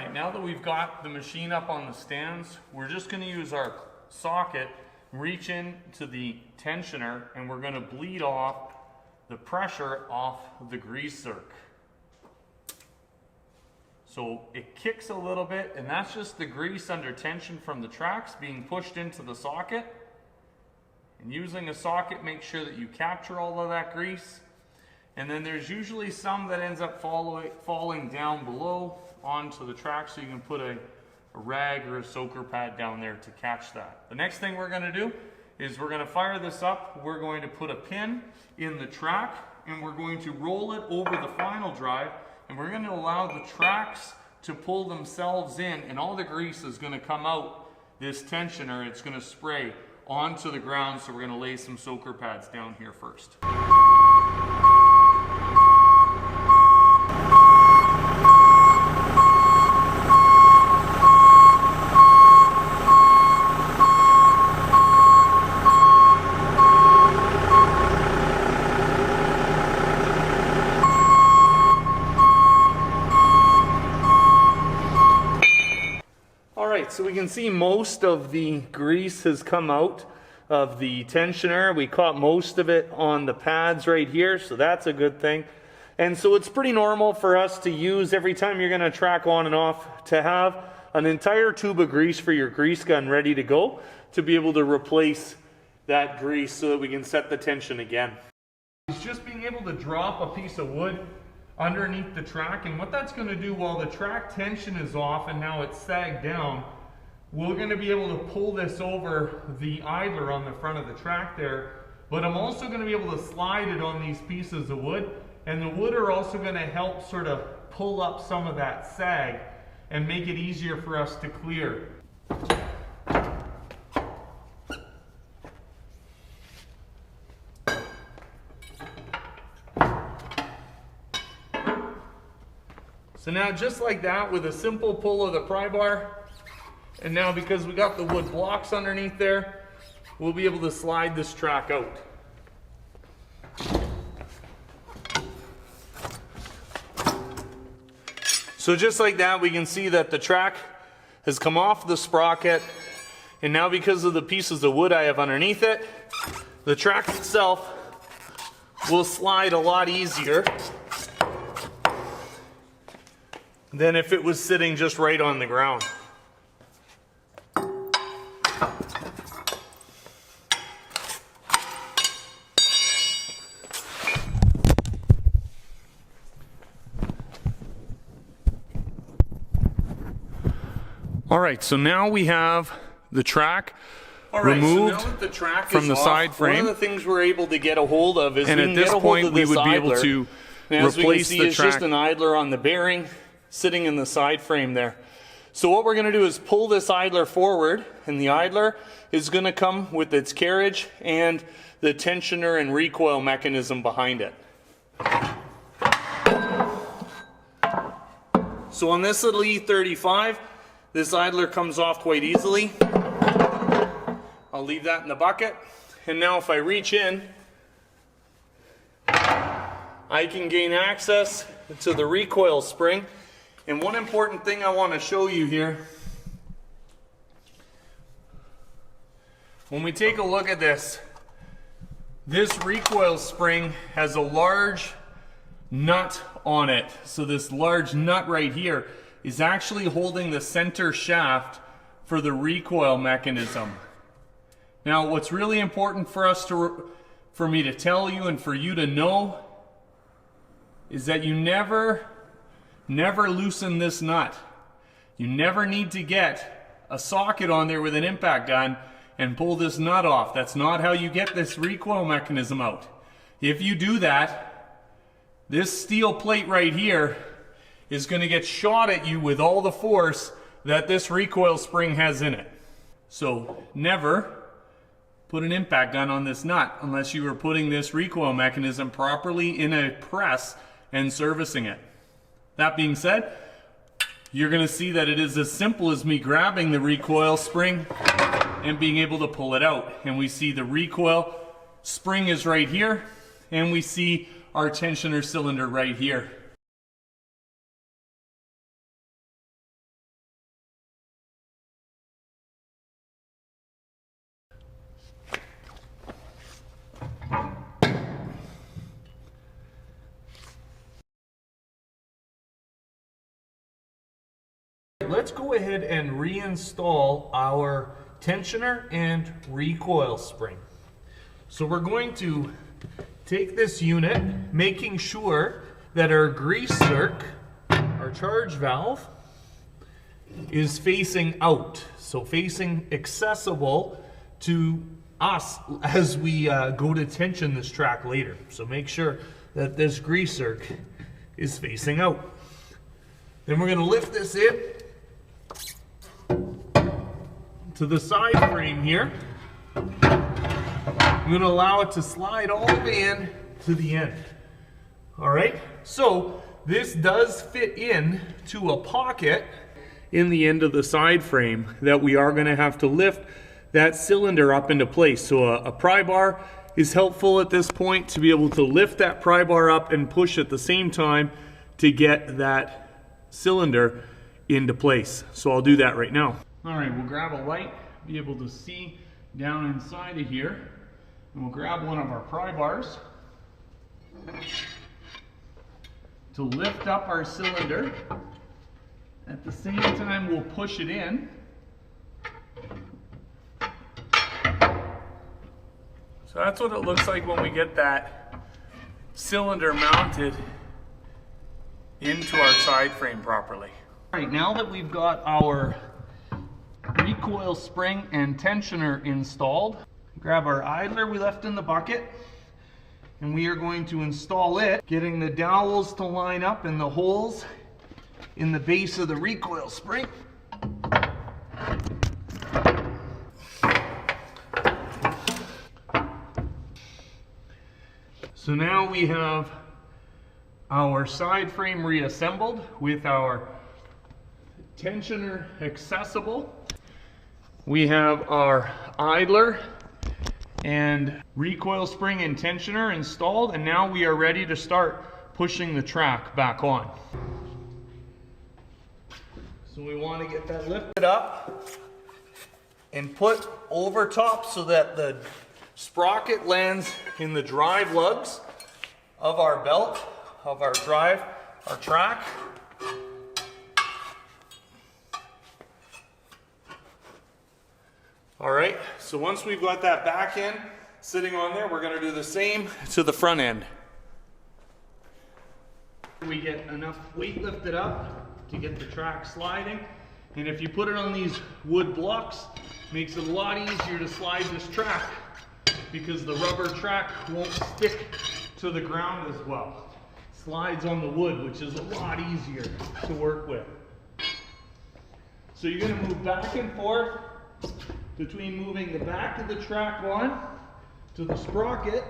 Alright, now that we've got the machine up on the stands, we're just going to use our socket, reach into the tensioner, and we're going to bleed off the pressure off the grease zerk. So it kicks a little bit, and that's just the grease under tension from the tracks being pushed into the socket. And using a socket, make sure that you capture all of that grease. And then there's usually some that ends up falling down below onto the track, so you can put a rag or a soaker pad down there to catch that. The next thing we're going to do is we're going to fire this up. We're going to put a pin in the track, and we're going to roll it over the final drive, and we're going to allow the tracks to pull themselves in, and all the grease is going to come out this tensioner. It's going to spray onto the ground, so we're going to lay some soaker pads down here first. So we can see most of the grease has come out of the tensioner. We caught most of it on the pads right here, so that's a good thing. And so it's pretty normal for us to use, every time you're going to track on and off, to have an entire tube of grease for your grease gun ready to go, to be able to replace that grease so that we can set the tension again. It's just being able to drop a piece of wood underneath the track, and what that's going to do while the track tension is off and now it's sagged down, we're going to be able to pull this over the idler on the front of the track there, but I'm also going to be able to slide it on these pieces of wood, and the wood are also going to help sort of pull up some of that sag and make it easier for us to clear. So now, just like that, with a simple pull of the pry bar, and now because we got the wood blocks underneath there, we'll be able to slide this track out. So just like that, we can see that the track has come off the sprocket, and now because of the pieces of wood I have underneath it, the track itself will slide a lot easier than if it was sitting just right on the ground. All right, so now we have the track removed from the side frame. One of the things we're able to get a hold of is, and at this point we would be able to replace the track. It's just an idler on the bearing sitting in the side frame there. So what we're going to do is pull this idler forward, and the idler is going to come with its carriage and the tensioner and recoil mechanism behind it. So on this little E35, this idler comes off quite easily. I'll leave that in the bucket. And now if I reach in, I can gain access to the recoil spring. And one important thing I want to show you here, when we take a look at this recoil spring has a large nut on it. So this large nut right here is actually holding the center shaft for the recoil mechanism. Now, what's really important for me to tell you and for you to know is that you never loosen this nut. You never need to get a socket on there with an impact gun and pull this nut off. That's not how you get this recoil mechanism out. If you do that, this steel plate right here is going to get shot at you with all the force that this recoil spring has in it. So never put an impact gun on this nut unless you are putting this recoil mechanism properly in a press and servicing it. That being said, you're going to see that it is as simple as me grabbing the recoil spring and being able to pull it out. And we see the recoil spring is right here, and we see our tensioner cylinder right here. let's go ahead and reinstall our tensioner and recoil spring. So we're going to take this unit, making sure that our grease zerk, our charge valve, is facing out. So facing accessible to us as we go to tension this track later. So make sure that this grease zerk is facing out. Then we're going to lift this in to the side frame here. I'm going to allow it to slide all the way in to the end. All right, so this does fit in to a pocket in the end of the side frame that we are going to have to lift that cylinder up into place. So a pry bar is helpful at this point to be able to lift that pry bar up and push at the same time to get that cylinder into place. So I'll do that right now. All right, we'll grab a light, be able to see down inside of here, and we'll grab one of our pry bars to lift up our cylinder. At the same time, we'll push it in. So that's what it looks like when we get that cylinder mounted into our side frame properly. All right, now that we've got our recoil spring and tensioner installed, grab our idler we left in the bucket, and we are going to install it, getting the dowels to line up in the holes in the base of the recoil spring. So now we have our side frame reassembled with our tensioner accessible. We have our idler and recoil spring and tensioner installed, and now we are ready to start pushing the track back on. So we want to get that lifted up and put over top so that the sprocket lands in the drive lugs of our belt, of our drive, our track. All right, so once we've got that back end sitting on there, we're going to do the same to the front end. We get enough weight lifted up to get the track sliding, and if you put it on these wood blocks, it makes it a lot easier to slide this track because the rubber track won't stick to the ground as well. Slides on the wood, which is a lot easier to work with. So you're going to move back and forth between moving the back of the track on to the sprocket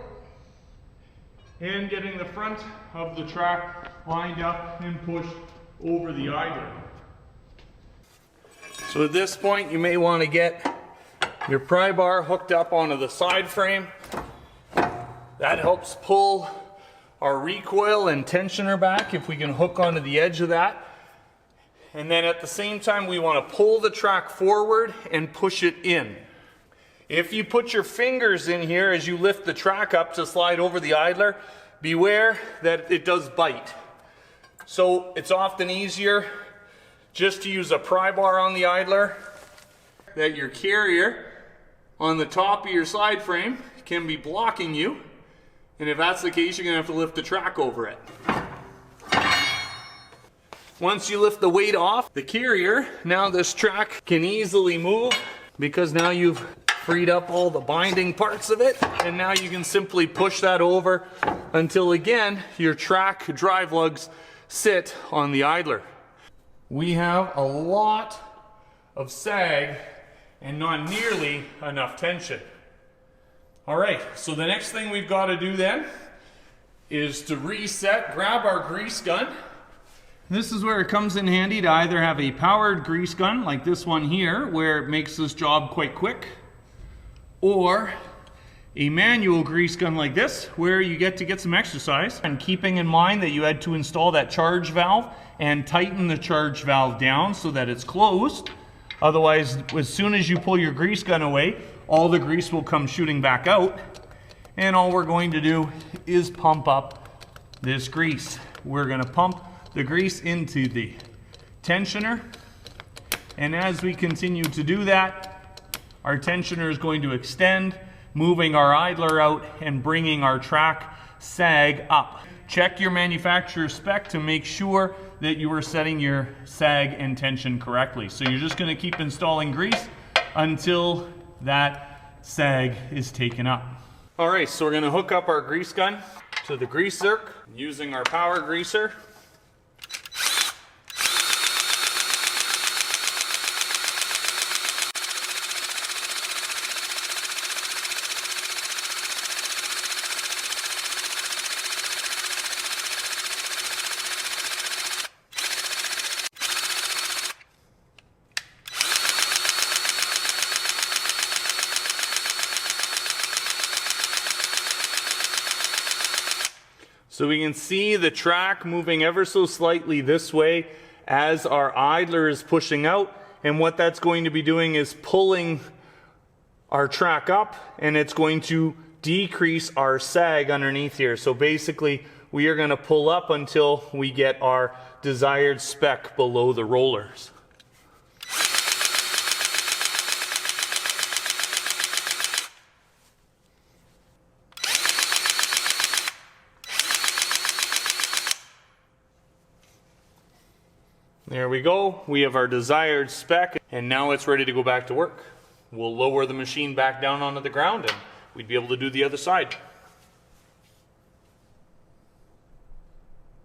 and getting the front of the track lined up and pushed over the idler. So at this point you may want to get your pry bar hooked up onto the side frame. That helps pull our recoil and tensioner back if we can hook onto the edge of that. And then at the same time we want to pull the track forward and push it in. If you put your fingers in here as you lift the track up to slide over the idler, beware that it does bite. So it's often easier just to use a pry bar on the idler, that your carrier on the top of your side frame can be blocking you, and if that's the case, you're going to have to lift the track over it. Once you lift the weight off the carrier, now this track can easily move because now you've freed up all the binding parts of it, and now you can simply push that over until again your track drive lugs sit on the idler. We have a lot of sag and not nearly enough tension. All right, so the next thing we've got to do then is to reset, grab our grease gun. This is where it comes in handy to either have a powered grease gun like this one here, where it makes this job quite quick, or a manual grease gun like this, where you get to get some exercise. And keeping in mind that you had to install that charge valve and tighten the charge valve down so that it's closed. Otherwise, as soon as you pull your grease gun away, all the grease will come shooting back out. And all we're going to do is pump up this grease. We're going to pump the grease into the tensioner And as we continue to do that, our tensioner is going to extend, moving our idler out and bringing our track sag up. Check your manufacturer's spec to make sure that you are setting your sag and tension correctly. So you're just going to keep installing grease until that sag is taken up. All right, so we're going to hook up our grease gun to the grease zerk using our power greaser. So we can see the track moving ever so slightly this way as our idler is pushing out, and what that's going to be doing is pulling our track up, and it's going to decrease our sag underneath here. So basically we are going to pull up until we get our desired spec below the rollers. There we go. We have our desired spec, and now it's ready to go back to work. We'll lower the machine back down onto the ground and we'd be able to do the other side.